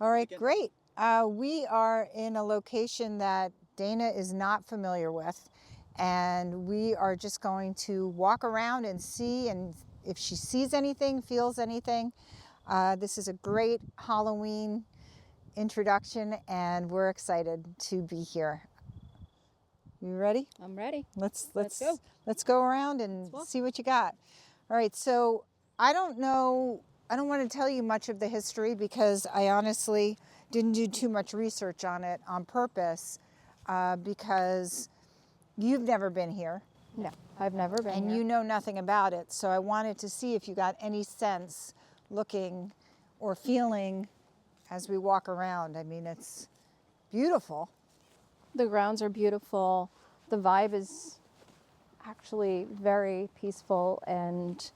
All right, great. We are in a location that Dana is not familiar with, and we are just going to walk around and see, and if she sees anything, feels anything. This is a great Halloween introduction, and we're excited to be here. You ready? I'm ready. Let's go. Let's go around and see what you got. All right, so I don't want to tell you much of the history because I honestly didn't do too much research on it on purpose, because you've never been here. No, I've never been and here. you know nothing about it. So I wanted to see if you got any sense looking or feeling as we walk around. I mean, it's beautiful. The grounds are beautiful. The vibe is actually very peaceful and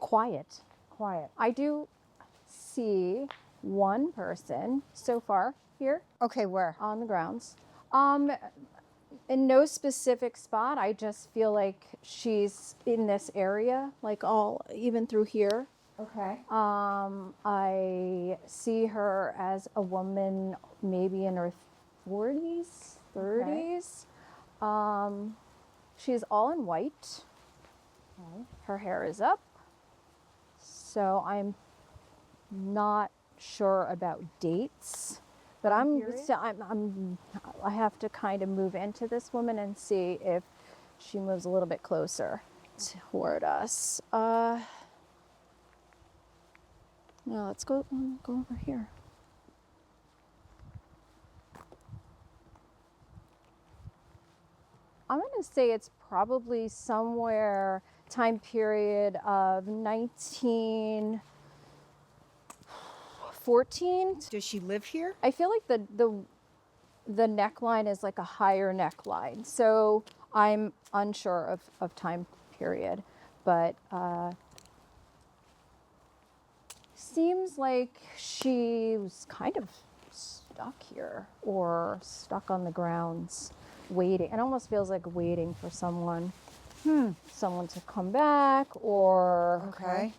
quiet. I do see one person so far here Okay, where? on the grounds. In no specific spot. I just feel like she's in this area, like even through here. Okay. I see her as a woman, maybe in her 40s, 30s. Okay. She's all in white. Okay. Her hair is up. So I'm not sure about dates, but I have to kind of move into this woman and see if she moves a little bit closer toward us. No, let's go over here. I'm going to say it's probably somewhere time period of 1914. Does she live here? I feel like the neckline is like a higher neckline, so I'm unsure of time period, but seems like she was kind of stuck here or stuck on the grounds waiting. It almost feels like waiting for someone to come back, or Okay.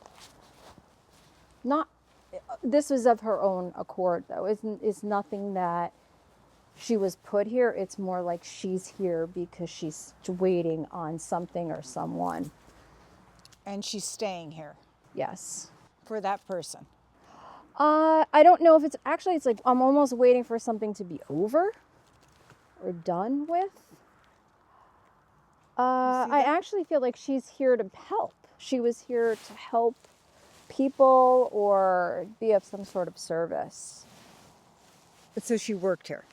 not. This was of her own accord, though. It's nothing that she was put here. It's more like she's here because she's waiting on something or someone. And she's staying here Yes. for that person. I don't know if it's like I'm almost waiting for something to be over or done with. I actually feel like she's here to help. She was here to help people or be of some sort of service. So she worked here?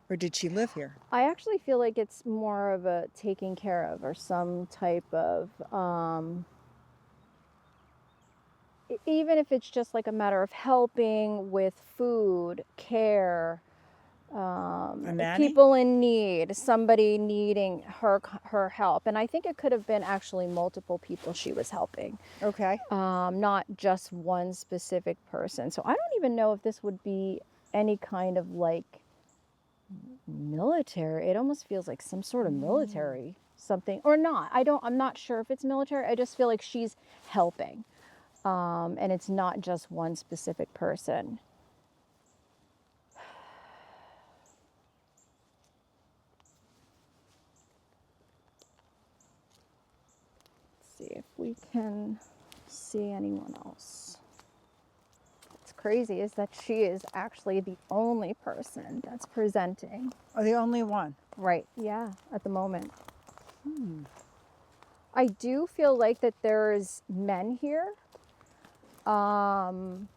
Or did she live here? I actually feel like it's more of a taking care of or some type of, even if it's just like a matter of helping with food, care, people in need, somebody needing her help. And I think it could have been actually multiple people she was helping. Okay. Not just one specific person. So I don't even know if this would be any kind of like military. It almost feels like some sort of military something, or not. I'm not sure if it's military. I just feel like she's helping. And it's not just one specific person. Let's see if we can see anyone else. What's crazy is that she is actually the only person that's presenting. Oh, the only one? Right, yeah, at the moment. I do feel like that there's men here. Not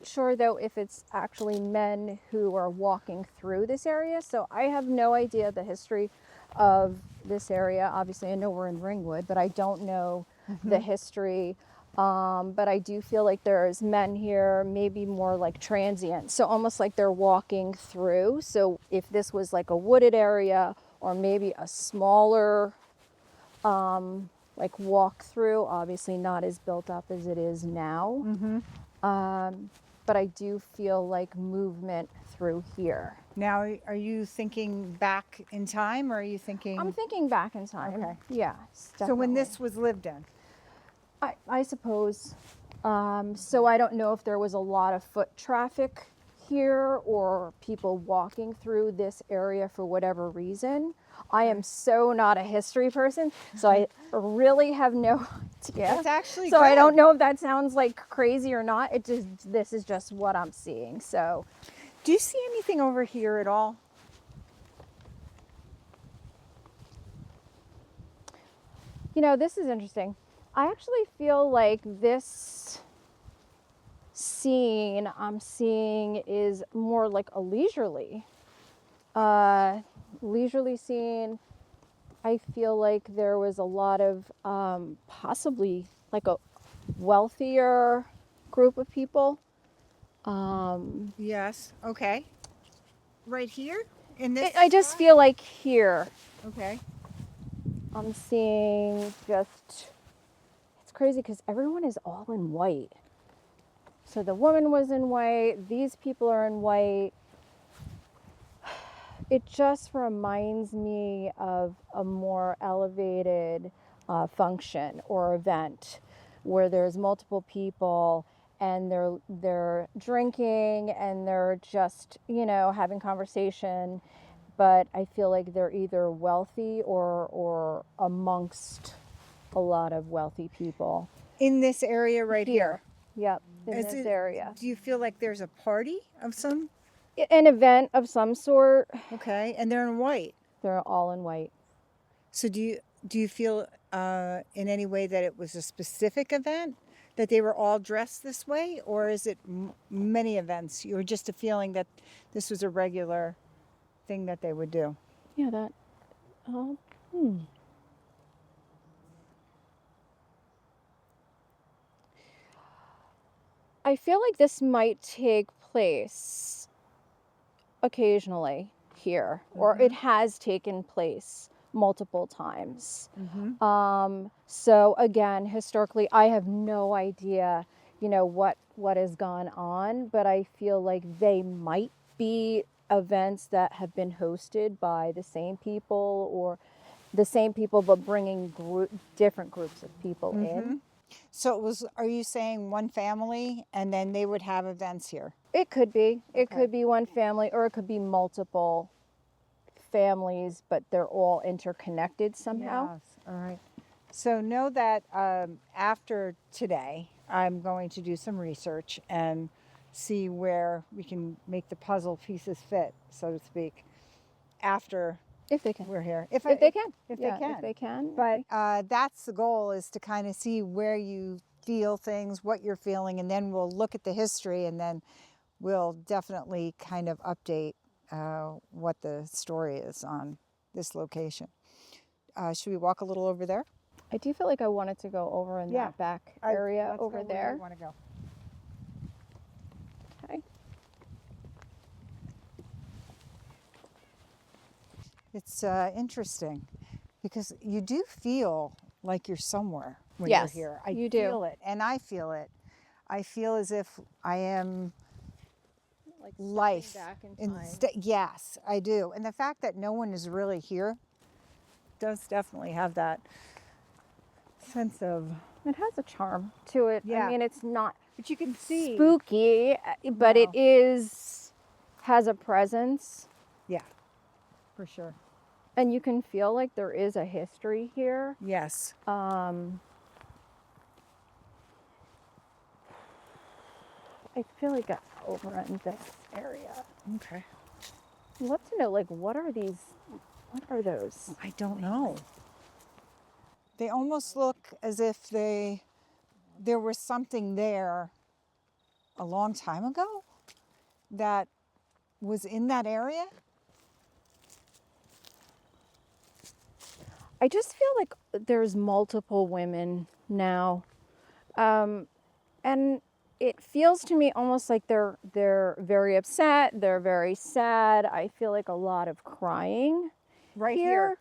sure though if it's actually men who are walking through this area. So I have no idea the history of this area. Obviously I know we're in Ringwood, but I don't know the history. But I do feel like there's men here, maybe more like transient. So almost like they're walking through. So if this was like a wooded area or maybe a smaller like walk through, obviously not as built up as it is now. But I do feel like movement through here. Now, are you thinking back in time, or are you thinking? I'm thinking back in time. Okay. Yeah. So when this was lived in? I suppose. So I don't know if there was a lot of foot traffic here or people walking through this area for whatever reason. I am so not a history person, so I really have no idea. It's actually so I good. don't know if that sounds like crazy or not. This is just what I'm seeing. So, Do you see anything over here at all? this is interesting. I actually feel like this scene I'm seeing is more like a leisurely scene. I feel like there was a lot of possibly like a wealthier group of people. Yes. Okay. Right here in this. I just feel like here Okay. I'm seeing it's crazy because everyone is all in white. So the woman was in white, these people are in white. It just reminds me of a more elevated function or event where there's multiple people and they're drinking and they're just having conversation, but I feel like they're either wealthy or amongst a lot of wealthy people In this area right here. Yep, in Is this it- area. Do you feel like there's a party of some? An event of some sort. Okay, and they're in white. They're all in white. So do you feel in any way that it was a specific event, that they were all dressed this way, or is it many events? You're just a feeling that this was a regular thing that they would do. Yeah, that. Oh, I feel like this might take place occasionally here, or it has taken place multiple times. So again, historically, I have no idea, what has gone on, but I feel like they might be events that have been hosted by the same people, or the same people, but bringing different groups of people in. So it was. Are you saying one family, and then they would have events here? It could be. It Okay. could be one family, or it could be multiple families, but they're all interconnected somehow. Yes. All right. So know that after today, I'm going to do some research and see where we can make the puzzle pieces fit, so to speak, after If they can. we're here. If they can. If Yeah, they can. If they can. But that's the goal, is to kind of see where you feel things, what you're feeling, and then we'll look at the history, and then we'll definitely kind of update what the story is on this location. Should we walk a little over there? I do feel like I wanted to go over in that back area Let's over go where there. we want to go. Okay. It's interesting because you do feel like you're somewhere when Yes, you're here. I you do. feel it, and I feel it. I feel as if I am Like life. back in time. Yes, I do. And the fact that no one is really here does definitely have that sense of. It has a charm to it. Yeah. I mean, it's not But you can see. spooky, but it has a presence, Yeah, for sure. and you can feel like there is a history here. Yes. I feel like over in this area. Okay. I'd love to know, like, what are those? I don't know. They almost look as if there was something there a long time ago that was in that area. I just feel like there's multiple women now. And it feels to me almost like they're very upset, they're very sad. I feel like a lot of crying Right here.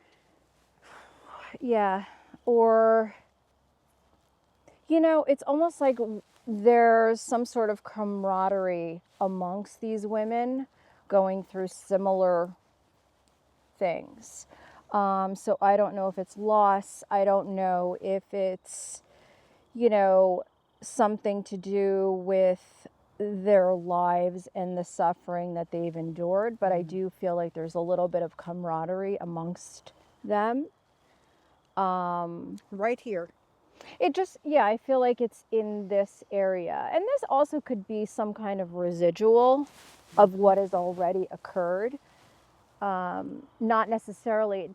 Yeah. Or, it's almost like there's some sort of camaraderie amongst these women going through similar things. So I don't know if it's loss. I don't know if it's, you know, something to do with their lives and the suffering that they've endured, but I do feel like there's a little bit of camaraderie amongst them. Right here. It just, yeah, I feel like it's in this area. And this also could be some kind of residual of what has already occurred. Not necessarily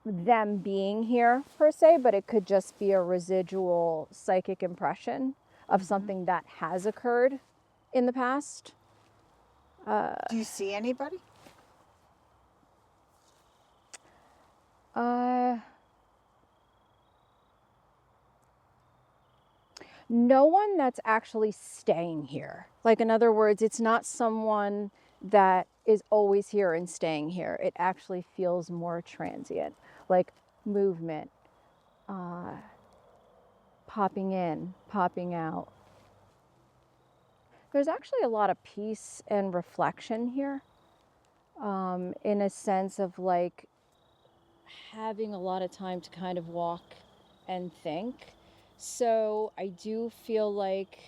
them being here per se, but it could just be a residual psychic impression of something that has occurred in the past. Do you see anybody? No one that's actually staying here. Like, in other words, it's not someone that is always here and staying here. It actually feels more transient, like movement, popping in, popping out. There's actually a lot of peace and reflection here, in a sense of like having a lot of time to kind of walk and think. So I do feel like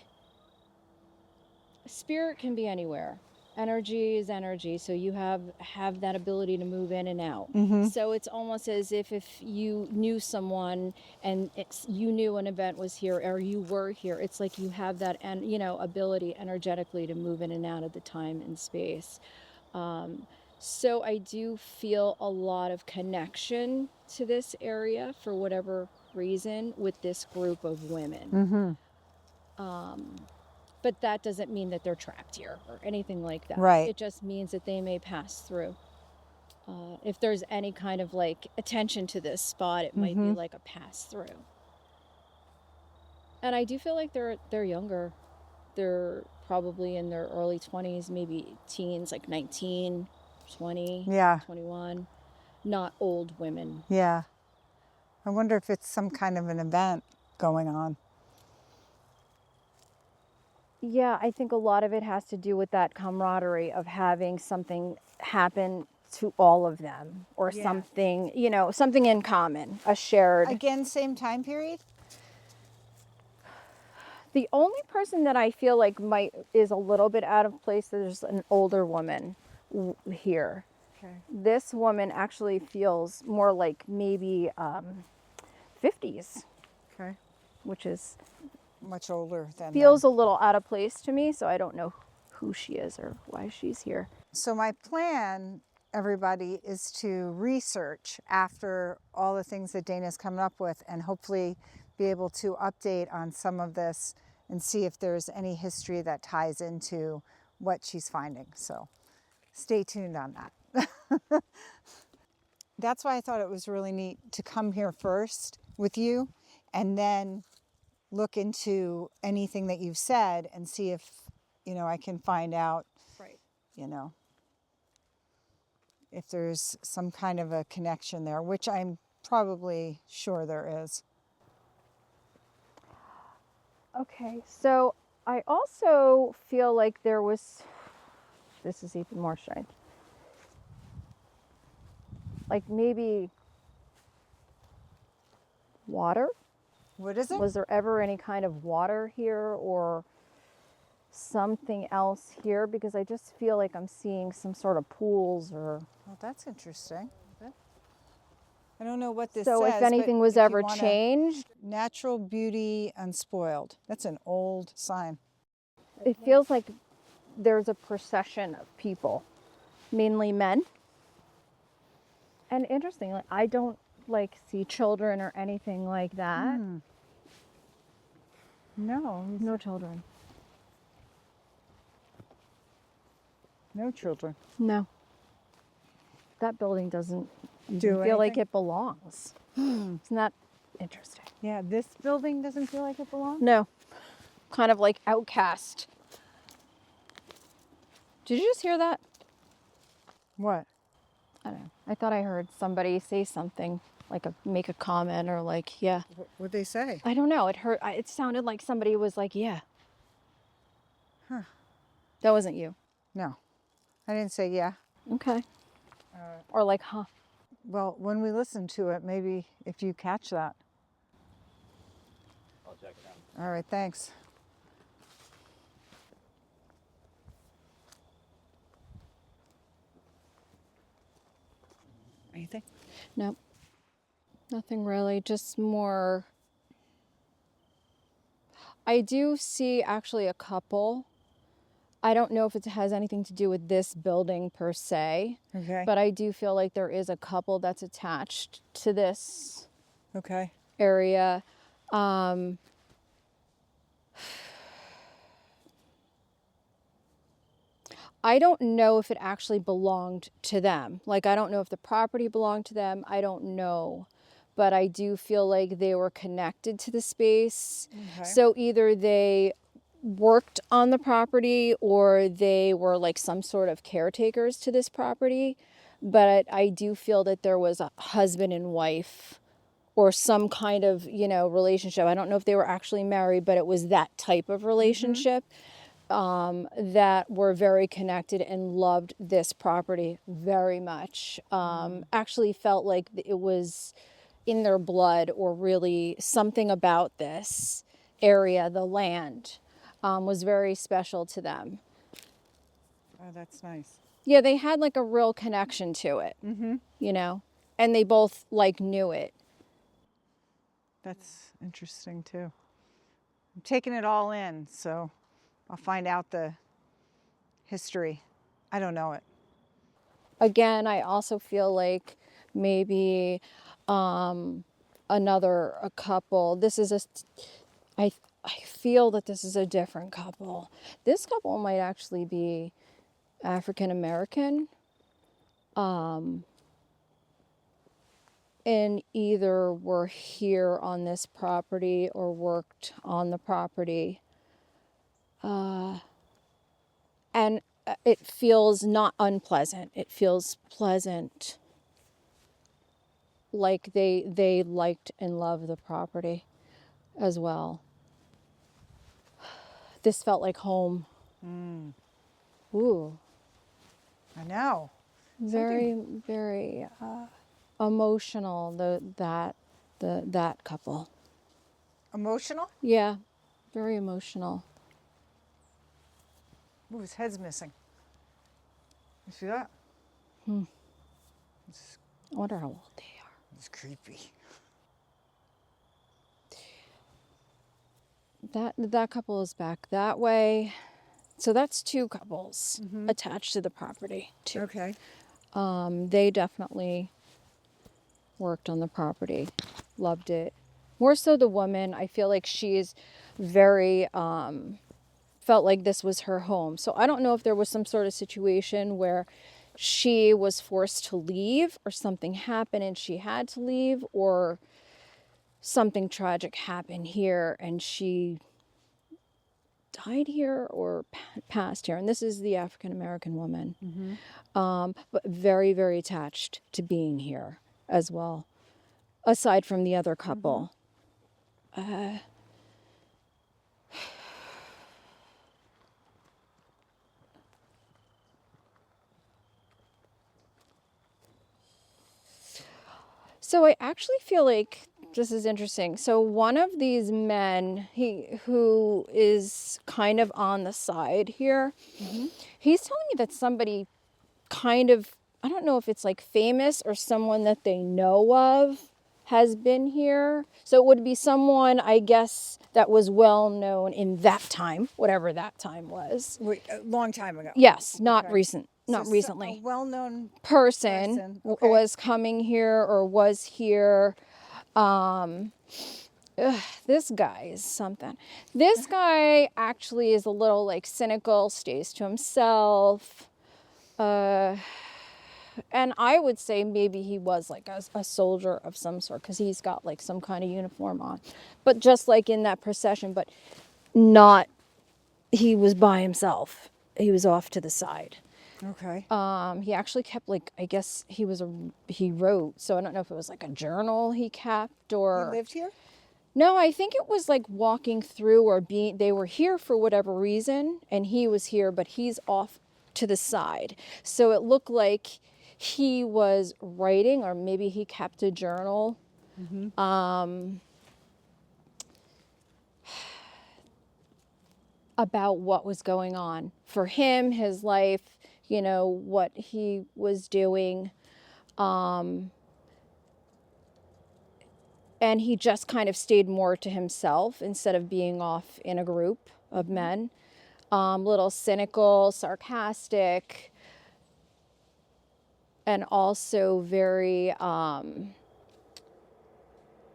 spirit can be anywhere. Energy is energy, so you have that ability to move in and out. So it's almost as if you knew someone and you knew an event was here or you were here, it's like you have that ability energetically to move in and out of the time and space. So I do feel a lot of connection to this area for whatever reason with this group of women. But that doesn't mean that they're trapped here or anything like that. Right. It just means that they may pass through. If there's any kind of like attention to this spot, it might be like a pass through. And I do feel like they're younger. They're probably in their early 20s, maybe teens, like 19, 20, Yeah. 21. Not old women. Yeah. I wonder if it's some kind of an event going on. Yeah, I think a lot of it has to do with that camaraderie of having something happen to all of them or something, something in common, a shared. Again, same time period? The only person that I feel like is a little bit out of place, there's an older woman here. Okay. This woman actually feels more like maybe 50s, Okay. which is Much older than feels them. a little out of place to me, so I don't know who she is or why she's here. So my plan, everybody, is to research after all the things that Dana's coming up with and hopefully be able to update on some of this and see if there's any history that ties into what she's finding. So stay tuned on that. That's why I thought it was really neat to come here first with you and then look into anything that you've said and see if, I can find out, Right. if there's some kind of a connection there, which I'm probably sure there is. Okay, so I also feel like this is even more strange. Like maybe water? What is it? Was there ever any kind of water here or something else here? Because I just feel like I'm seeing some sort of pools or... Well, that's interesting. I don't know what this So says. if anything was ever changed... Natural beauty unspoiled. That's an old sign. It feels like there's a procession of people, mainly men. And interesting, like I don't see children or anything like that. No children. No children. No. That building doesn't Do feel like anything? it belongs. Isn't that interesting? Yeah, this building doesn't feel like it belongs? No. Kind of like outcast. Did you just hear that? What? I don't know. I thought I heard somebody say something, make a comment or yeah. What'd they say? I don't know. It sounded like somebody was like, yeah. Huh. That wasn't you. No. I didn't say yeah. Okay. Or like, huh. Well, when we listen to it, maybe if you catch that. check it out. All right, thanks. Anything? Nope. Nothing really, just more. I do see actually a couple. I don't know if it has anything to do with this building per se, Okay. but I do feel like there is a couple that's attached to this Okay. area. I don't know if it actually belonged to them. Like, I don't know if the property belonged to them. I don't know. But I do feel like they were connected to the space. Okay. So either they worked on the property or they were like some sort of caretakers to this property. But I do feel that there was a husband and wife or some kind of, relationship. I don't know if they were actually married, but it was that type of relationship. That were very connected and loved this property very much. Actually felt like it was in their blood, or really something about this area, the land, was very special to them. Oh, that's nice. Yeah, they had like a real connection to it, and they both like knew it. That's interesting too. I'm taking it all in, so I'll find out the history. I don't know it. Again, I also feel like maybe a couple. I feel that this is a different couple. This couple might actually be African American, and either were here on this property or worked on the property. And it feels not unpleasant. It feels pleasant. Like they liked and loved the property as well. This felt like home. Ooh. I know. Very, very emotional. That couple. Emotional? Yeah, very emotional. Ooh, his head's missing. You see that? I wonder how old they are. It's creepy. That couple is back that way. So that's two couples attached to the property too. Okay. They definitely worked on the property, loved it. More so the woman. I feel like she's very felt like this was her home. So I don't know if there was some sort of situation where she was forced to leave or something happened and she had to leave, or something tragic happened here and she died here or passed here. And this is the African American woman. But very, very attached to being here as well, aside from the other couple. So I actually feel like this is interesting. So one of these men, who is kind of on the side here, he's telling me that somebody kind of, I don't know if it's like famous or someone that they know of, has been here. So it would be someone, I guess, that was well known in that time, whatever that time was. Wait, a long time ago. Yes, not Okay. recent, not So recently. A well-known Person okay. was coming here or was here. This guy is something. This guy actually is a little like cynical, stays to himself. And I would say maybe he was like a soldier of some sort, because he's got like some kind of uniform on. But just like in that procession, but not, he was by himself. He was off to the side. Okay. He actually kept like, I guess he wrote, so I don't know if it was like a journal he kept or. He lived here? No, I think it was like walking through or they were here for whatever reason and he was here, but he's off to the side. So it looked like he was writing, or maybe he kept a journal. about what was going on for him, his life, you know, what he was doing. And he just kind of stayed more to himself instead of being off in a group of men. Little cynical, sarcastic, and also very,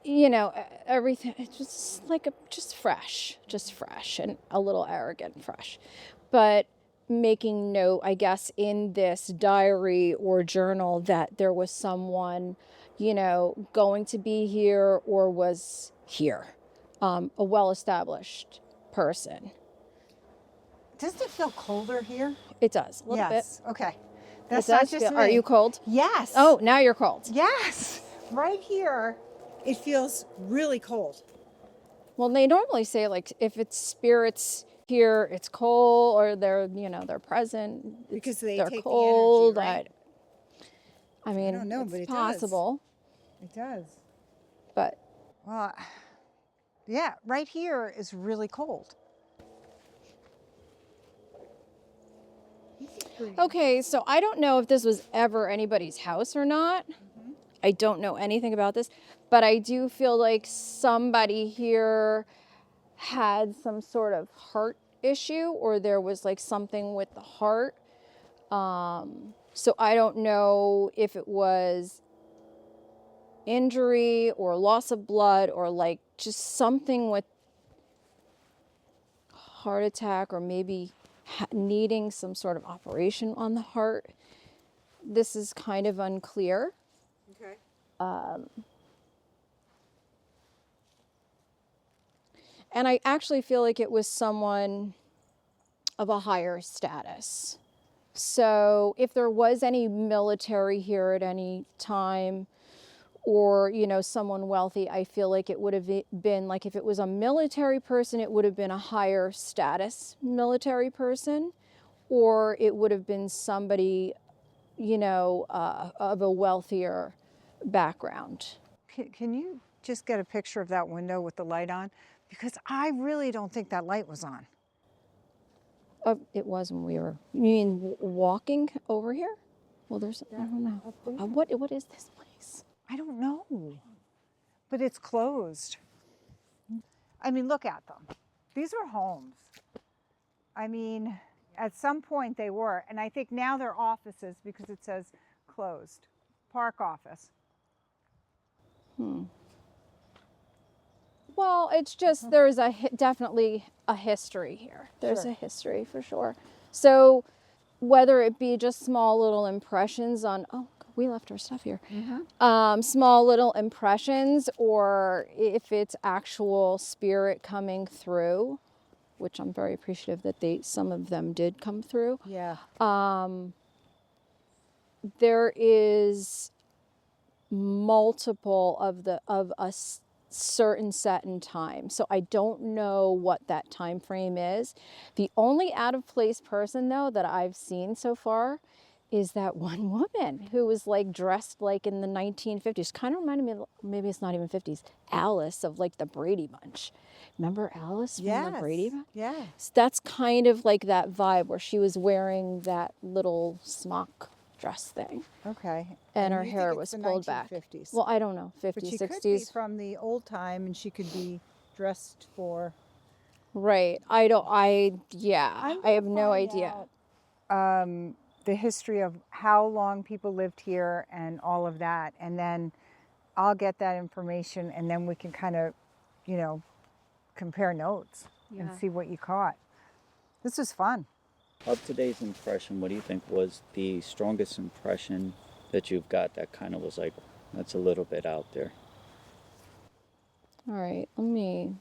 you know, everything, it's just like just fresh, and a little arrogant fresh. But making note, I guess, in this diary or journal that there was someone, you know, going to be here or was here, a well-established person. Doesn't it feel colder here? It does, a little Yes. bit. Okay. It That's does not just feel, me. are you cold? Yes. Oh, now you're cold. Yes. Right here, it feels really cold. Well, they normally say, like, if it's spirits here, it's cold, or they're, you know, they're present. Because they're cold. The energy, right? I mean, I don't know, it's but it possible. It does. But Well, yeah, right here is really cold. okay, so I don't know if this was ever anybody's house or not. I don't know anything about this, but I do feel like somebody here had some sort of heart issue, or there was like something with the heart. So I don't know if it was injury or loss of blood or like just something with heart attack, or maybe needing some sort of operation on the heart. This is kind of unclear. Okay. And I actually feel like it was someone of a higher status. So if there was any military here at any time, or, you know, someone wealthy, I feel like it would have been, like, if it was a military person, it would have been a higher status military person, or it would have been somebody, you know, of a wealthier background. Can you just get a picture of that window with the light on? Because I really don't think that light was on. It was when we were, you mean walking over here? Well, there's, I don't know. What is this place? I don't know, but it's closed. I mean, look at them. These are homes. I mean, at some point they were, and I think now they're offices because it says closed. Park office. Well, it's just there's definitely a history here. There's a history for sure. So whether it be just small little impressions on, oh, we left our stuff here. Small little impressions, or if it's actual spirit coming through, which I'm very appreciative that some of them did come through. Yeah. There is multiple of a certain set in time. So I don't know what that time frame is. The only out of place person though that I've seen so far is that one woman who was like dressed like in the 1950s. Kind of reminded me of, maybe it's not even 50s, Alice of like the Brady Bunch. Remember Alice from the Brady Bunch? Yeah. So that's kind of like that vibe where she was wearing that little smock dress thing. Okay. And you her think hair it's was the pulled back. 1950s. Well, I don't know, 50s, But she 60s. could be from the old time, and she could be dressed for. Right. I have no idea. The history of how long people lived here and all of that, and then I'll get that information, and then we can kind of, you know, compare notes and see what you caught. This was fun. Of today's impression, what do you think was the strongest impression that you've got that kind of was like, that's a little bit out there? All right, let me.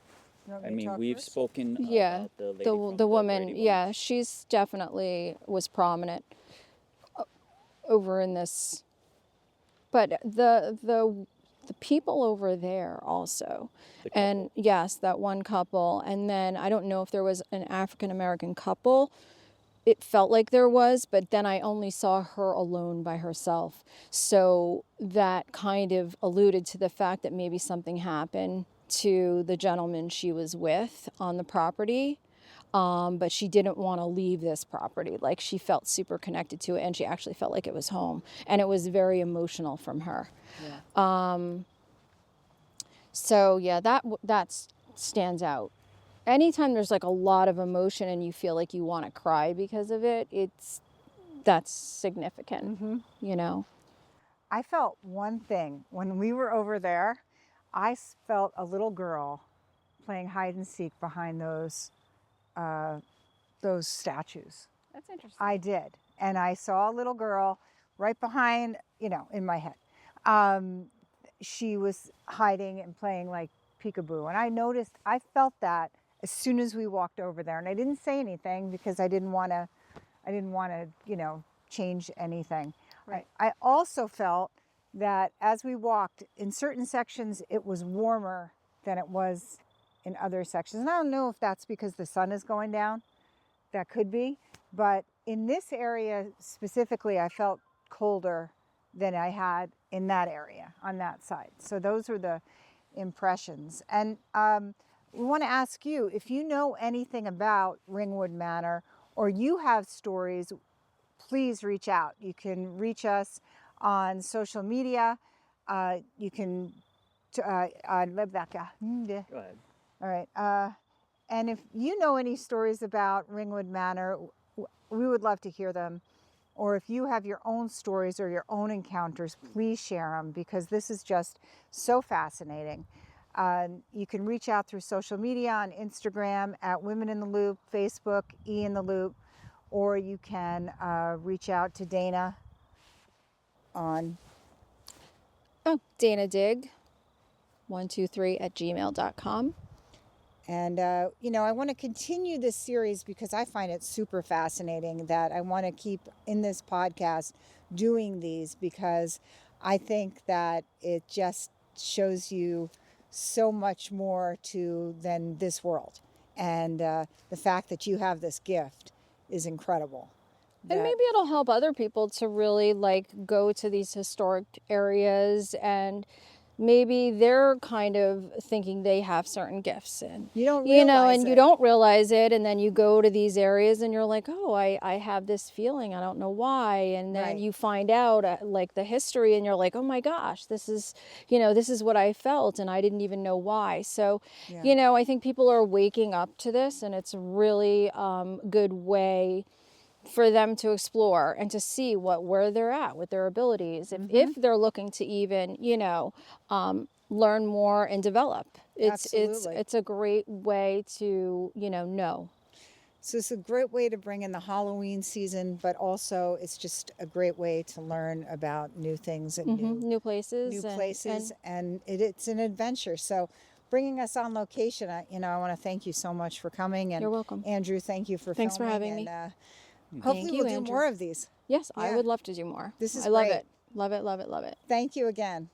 I mean, we've spoken Yeah, about the lady the from woman. Brady Yeah, Bunch. she's definitely was prominent over in this. But the people over there also, and yes, that one couple, and then I don't know if there was an African American couple. It felt like there was, but then I only saw her alone by herself. So that kind of alluded to the fact that maybe something happened to the gentleman she was with on the property. But she didn't want to leave this property. Like, she felt super connected to it, and she actually felt like it was home, and it was very emotional from her. Yeah. So yeah, that stands out. Anytime there's like a lot of emotion and you feel like you want to cry because of it, that's significant, you know. I felt one thing when we were over there. Felt a little girl playing hide and seek behind those statues. That's interesting. I did, and I saw a little girl right behind, in my head. She was hiding and playing like peekaboo, and I felt that as soon as we walked over there, and I didn't say anything because I didn't want to, change anything. Right. I also felt that as we walked in certain sections, it was warmer than it was in other sections. And I don't know if that's because the sun is going down. That could be. But in this area specifically, I felt colder than I had in that area on that side. So those are the impressions. And we want to ask you, if you know anything about Ringwood Manor or you have stories, please reach out. You can reach us on social media. You can on Rebecca. Go ahead. All right. And if you know any stories about Ringwood Manor, we would love to hear them. Or if you have your own stories or your own encounters, please share them, because this is just so fascinating. You can reach out through social media on Instagram at Women in the Loop, Facebook, E in the Loop, or you can reach out to Dana on Dana Dig 123@gmail.com. And, I want to continue this series because I find it super fascinating, that I want to keep in this podcast doing these, because I think that it just shows you so much more than this world. And the fact that you have this gift is incredible. And maybe it'll help other people to really like go to these historic areas, and maybe they're kind of thinking they have certain gifts, and you don't realize and it. you don't realize it, and then you go to these areas and you're like, oh, I have this feeling, I don't know why, and then Right. you find out like the history, and you're like, oh my gosh, this is what I felt, and I didn't even know why. So Yeah. I think people are waking up to this, and it's a really good way for them to explore and to see where they're at with their abilities, if they're looking to even learn more and develop. Absolutely. It's a great way to know. So it's a great way to bring in the Halloween season, but also it's just a great way to learn about new things and New places, and it's an adventure. So bringing us on location, I want to thank you so much for coming. And you're welcome. Andrew, thank you for Thanks for filming, having me. Hopefully you, we'll do Andrew. more of these. Yes, I Yeah. would love to do more. This is I love great. it. Love it, love it, love it. Thank you again.